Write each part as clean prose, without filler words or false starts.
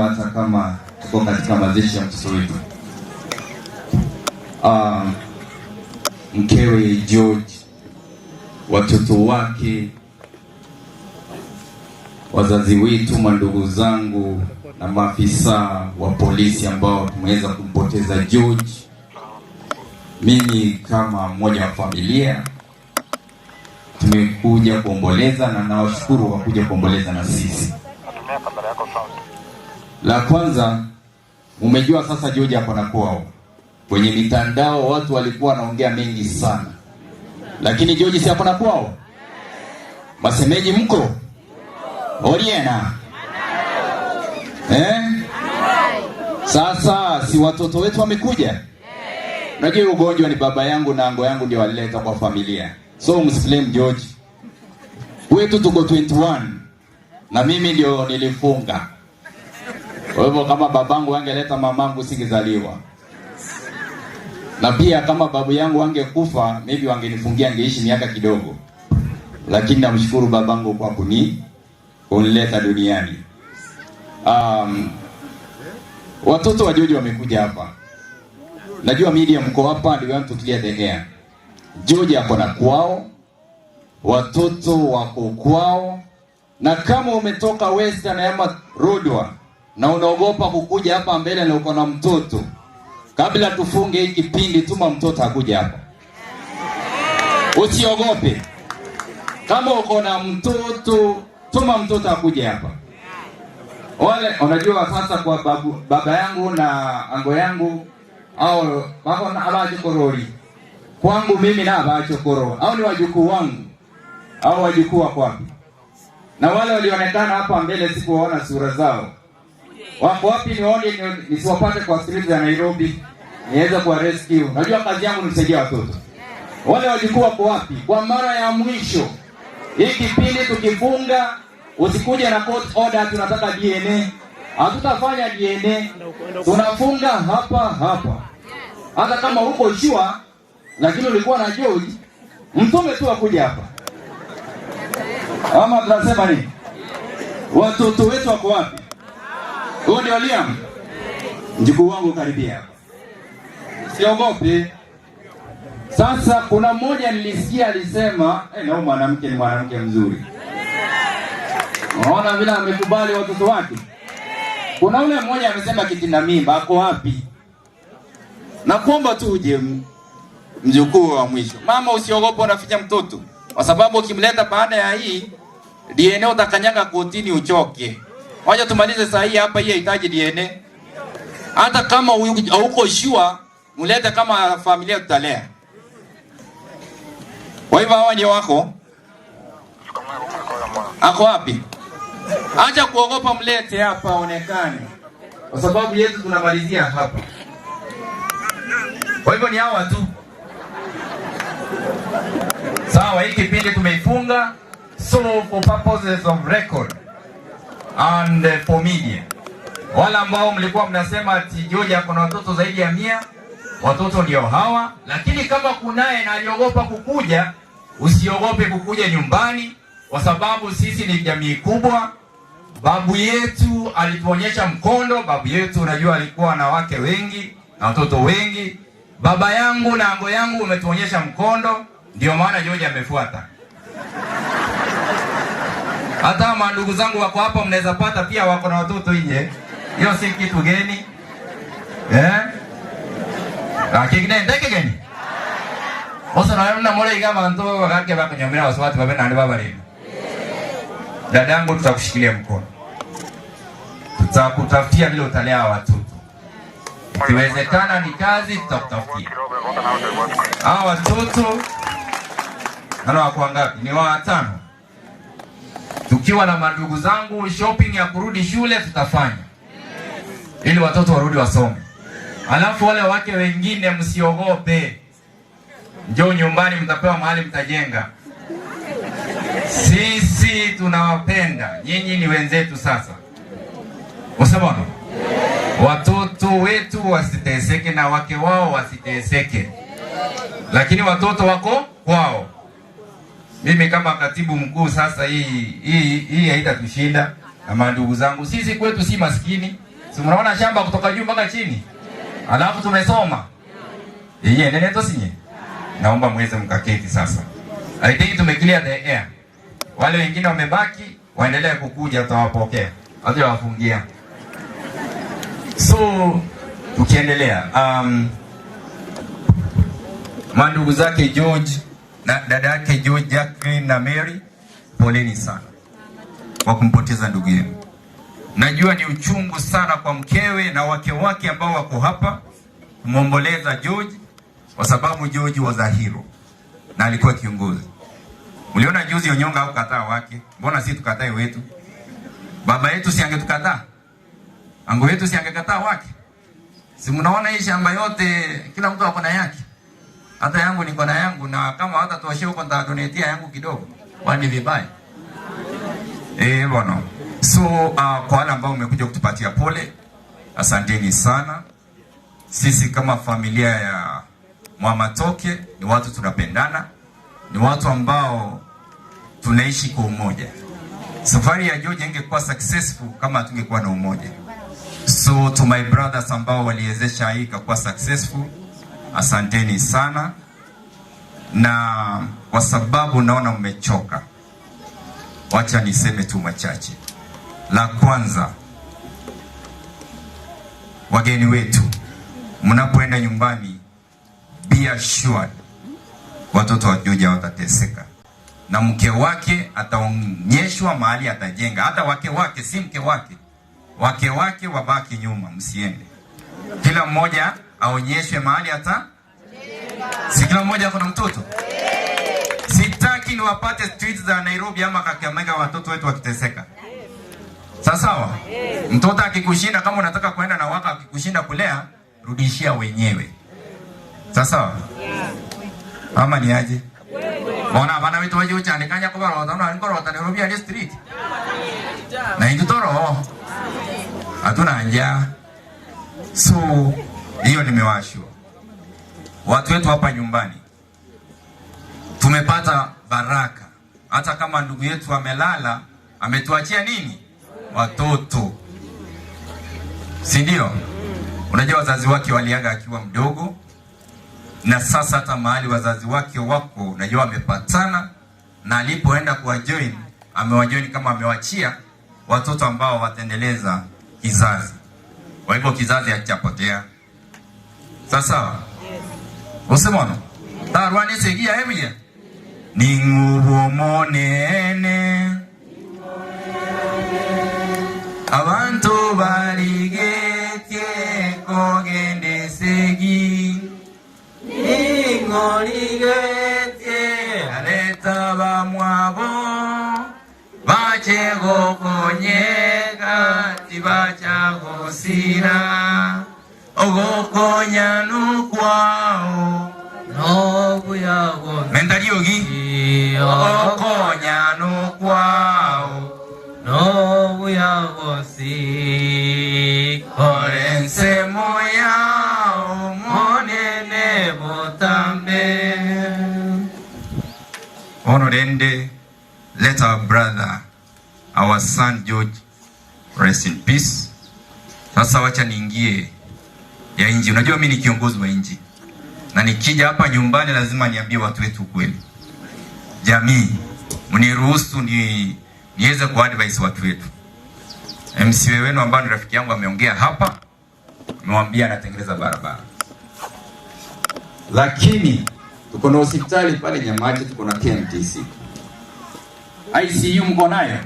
hata kama tuko katika mazishi ya mtoto wetu. Mkewe George, watoto wake, wazazi wetu, mandugu zangu na maafisa wa polisi ambao tumeweza kumpoteza George. Mimi kama mmoja wa familia tumekuja kuomboleza na nawashukuru kwa kuja kuomboleza na sisi. La kwanza, umejua sasa George hapo na kwao. Kwenye mitandao watu walikuwa wanaongea mengi sana. Lakini George si hapo na kwao? Masemeji mko? Oriena? Sasa si watoto wetu wamekuja? Unajua ugonjwa ni baba yangu na ango yangu ndio walileta kwa familia. So msiflame George. Wetu tuko 21 na mimi ndio nilifunga. Kwa hivyo kama babangu angeleta mamangu singezaliwa. Na pia kama babu yangu angekufa, maybe wangenifungia ngeishi miaka kidogo. Lakini namshukuru babangu kwa kunileta duniani. Watoto wa George wamekuja hapa. Najua media mko hapa, and we want to clear the air. George hapo na kwao, watoto wako kwao, na kama umetoka Western ama Rodwa na unaogopa kukuja hapa mbele na uko na mtoto, kabla tufunge hiki kipindi tuma mtoto akuja hapa. Usiogope. Kama uko na mtoto, tuma mtoto akuja hapa. Wale unajua sasa kwa baba yangu na ango yangu au wako na abachokorori. Kwangu mimi na abachokoro. Au ni wajukuu wangu au wajukuu wako wapi? Na wale walionekana hapa mbele sikuwaona sura zao. Wako wapi nione nisiwapate kwa street za Nairobi niweze kuwa rescue. Najua kazi yangu ni kusaidia watoto. Wale wajukuu wako wapi? Kwa mara ya mwisho hiki kipindi tukifunga, usikuje na court order tunataka DNA. Hatutafanya DNA. Tunafunga hapa. Hata kama uko sure lakini ulikuwa na George, mtume tu akuja hapa. Ama tunasema nini? Watoto wetu wako wapi? Huyo ndio Liam. Mjukuu wangu karibia hapa. Siogope. Sasa kuna mmoja nilisikia alisema, na huyu mwanamke ni mwanamke mzuri. Unaona vile amekubali watoto wake. Kuna yule mmoja amesema kitinda mimba, ako wapi? Na kuomba tu uje mjukuu wa mwisho. Mama usiogope unaficha mtoto. Kwa sababu ukimleta baada ya hii DNA utakanyaga kotini uchoke. Wacha tumalize saa hii hapa, hii inahitaji DNA. Hata kama huko sure, mlete kama familia tutalea. Kwa hivyo hawa ni wako. Ako wapi? Acha kuogopa, mlete hapa onekane. Kwa sababu yetu tunamalizia hapa. Kwa hivyo ni hawa tu. Sawa, hii kipindi tumeifunga so for purposes of record and for media. Wala ambao mlikuwa mnasema ati George kuna watoto zaidi ya 100, watoto ndio hawa. Lakini kama kunaye na aliogopa kukuja, usiogope kukuja nyumbani, kwa sababu sisi ni jamii kubwa. Babu yetu alituonyesha mkondo. Babu yetu unajua alikuwa na wake wengi na watoto wengi. Baba yangu na ango yangu umetuonyesha mkondo, ndio maana George amefuata. Hata mandugu zangu wako hapa mnaweza pata pia wako na watoto nje. Hiyo si kitu geni. Akigine ndeke geni. Osa na mole kama ndo wakake bakanyamira waswati babe na baba leo. Dadangu tutakushikilia mkono. Tutakutafutia vile utalea watoto. Ikiwezekana ni kazi tutakutafutia. Hao watoto wako ngapi? Ni 5. Tukiwa na mandugu zangu shopping ya kurudi shule tutafanya. Ili watoto warudi wasome. Alafu wale wake wengine msiogope. Njoo nyumbani mtapewa mahali mtajenga. Sisi tunawapenda. Nyinyi ni wenzetu sasa. Usababu? Watoto wetu wasiteseke na wake wao wasiteseke. Lakini watoto wako kwao. Mimi kama katibu mkuu sasa hii haitatushinda na ndugu zangu. Sisi kwetu si maskini. Si mnaona shamba kutoka juu mpaka chini? Alafu tumesoma. Yeye nene to sinye. Naomba muweze mkaketi sasa. I think tumeclear the air. Wale wengine wamebaki waendelee kukuja, tutawapokea. Hata wafungia. So tukiendelea, mandugu zake George na dada yake George, Jacqueline na Mary, poleni sana kwa kumpoteza ndugu yenu. Najua ni uchungu sana kwa mkewe na wake ambao wako hapa kumomboleza George, kwa sababu George was a hero na alikuwa kiongozi. Mliona juzi Onyonga au kataa wake, mbona sisi tukatae wetu? Baba yetu si angetukataa? Ango yetu si angekataa wake? Si mnaona hii shamba yote kila mtu ako na yake. Hata yangu niko na yangu, na kama hata tuwashie huko nitadonetia yangu kidogo. Kwani vibaya? Bwana. So kwa wale ambao umekuja kutupatia pole, asanteni sana. Sisi kama familia ya Mwamatoke ni watu tunapendana, ni watu ambao tunaishi kwa umoja. Safari ya George ingekuwa successful kama tungekuwa na umoja. So to my brothers ambao waliwezesha hii kuwa successful, asanteni sana. Na kwa sababu naona mmechoka, wacha niseme tu machache. La kwanza, wageni wetu, mnapoenda nyumbani, be assured watoto wa George watateseka. Na mke wake ataonyeshwa mahali atajenga. Hata wake si mke wake. Wake wabaki nyuma, msiende. Kila mmoja aonyeshwe mahali atajenga. Si kila mmoja kuna mtoto? Sitaki ni wapate streets za Nairobi ama Kakamega watoto wetu wakiteseka. Sawa? Mtoto akikushinda, kama unataka kwenda na waka akikushinda kulea, rudishia wenyewe. Sawa? Ama ni aje? Bona bana wetu waje uchandikanya kwa baro tano alikoro wa Nairobi ya street. Na indutoro. Hatuna njaa. So hiyo nimewashwa. Watu wetu hapa nyumbani tumepata baraka. Hata kama ndugu yetu amelala, ametuachia nini? Watoto. Si ndio? Unajua wazazi wake waliaga akiwa mdogo, na sasa hata mahali wazazi wake wako najua wamepatana, na alipoenda kuwajoin amewajoin kama amewachia watoto ambao wataendeleza kizazi. Kwa hivyo kizazi hakijapotea. Sasa usemona tarwani segia hemia ni nguvu monene abantu baligetie kogende segi ingoligetie aleta bamwabo bachego konyega tibachago sira ogokonya nukwao nobuyago mendariogi ogokonya nukwao nobuyago si korense moyao monene botambe. Honorende, let our brother, our son George, rest in peace. Sasa wacha niingie ya inji. Unajua mimi ni kiongozi wa inji, na nikija hapa nyumbani lazima niambie watu wetu kweli. Jamii, mniruhusu niweze ku advise watu wetu. MC wenu ambao ni rafiki yangu ameongea hapa, amemwambia anatengeneza barabara. Lakini tuko na hospitali pale Nyamache, tuko na KMTC. ICU mko nayo?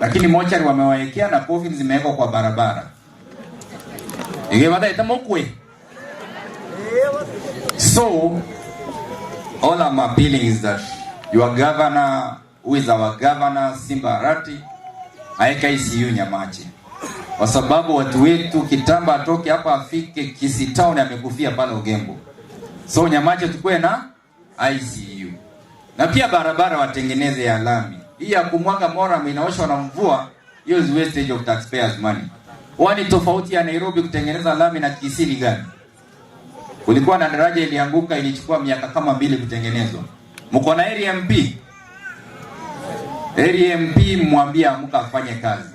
Lakini mochari wamewaekea na coffin zimewekwa kwa barabara. So all I'm appealing is that your governor, who is our governor, Simba Arati, aeka ICU Nyamache. Kwa sababu watu wetu kitamba atoke hapa afike Kisii Town amekufia pale Ugembo. So Nyamache tukue na ICU. Na pia barabara watengeneze ya lami. Hii ya kumwaga Moram inaoshwa na mvua, hiyo is wastage of taxpayers money. Wani tofauti ya Nairobi kutengeneza lami na Kisii gani? Kulikuwa na daraja ilianguka, ilichukua miaka kama 2 kutengenezwa. Mko na area MP? Area MP mwambie amka afanye kazi.